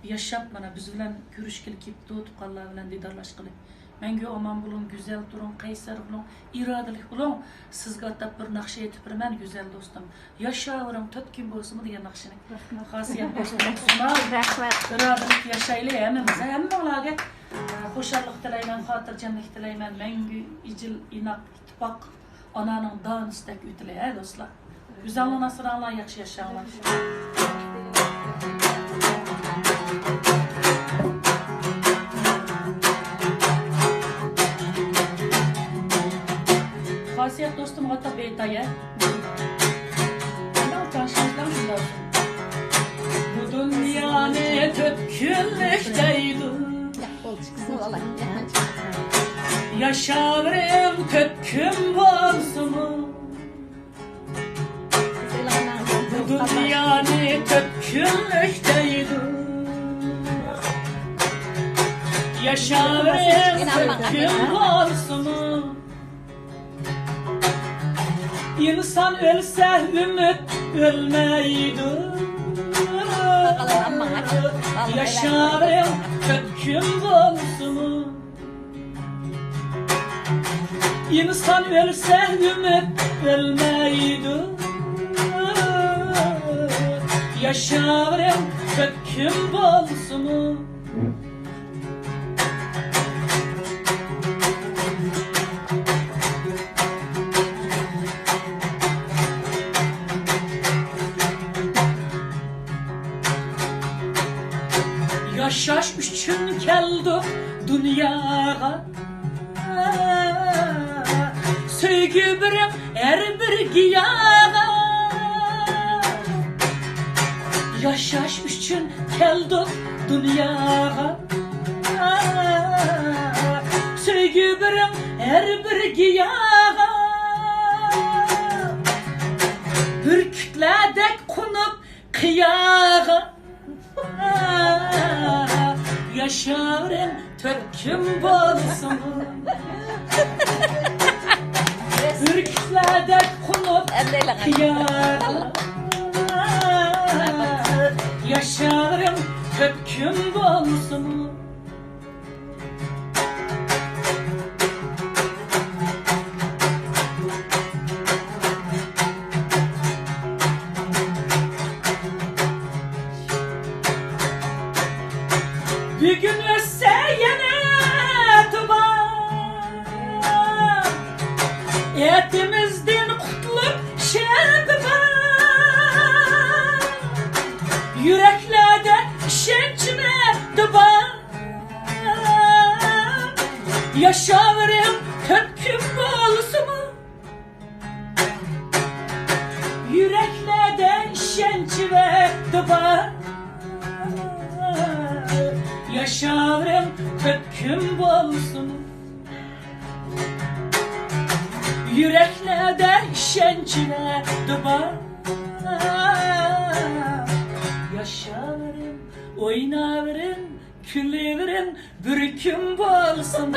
Yaşap mana biz bilen görüşkili kepti otup Allah bilen didarlaşkılı. Menge aman bulun, güzel durun, kaysar bulun, iradalik bulun. Sizga atab bir nakşa etip birmen güzel dostum. Yaşavırım, tut kim bolsun mu diye nakşını. Hasiyet dostum. Sunal, iradalik yaşaylı emmemiz. Emme olaga hoşarlık dilayman, hatırcanlık dilayman. Menge, icil, inak, itibak, ananın dağın istek ütüle dostlar. Güzel ona sıranlar, yakşı yaşayanlar. Hasiyet dostum hatta beytaya. Bu dünya ne töpkünlükteydi. Yaşarım töpkün bolsumu. Bu dünya ne töpkünlükteydi. Yaşarım töpkün bolsumu. İnsan ölse ümit ölmeydi. Yaşarım töpkün bolsun. İnsan ölse ümit ölmeydi. Yaşarım töpkün bolsun. Yaşaş üçün keldik dünyaya. Söygü birim her bir giyaga. Yaşaş üçün keldik dünyaya. Söygü birim her bir giyaga. Hürkükledek konup kıyaga. Yaşarım töküm bolsun. Ürklerde konup kıyar. Yaşarım töküm bolsun. Bir gün ölse yine tuban. Etimizden kutluk şerbi var. Yüreklerde şencime tuban. Yaşarım töküm bolsun. Yüreklerde şencime tuban. Yaşarım töküm bolsun. Yüreklerde şencine duvar. Yaşarım, oynarım, külürüm, bürküm bolsun.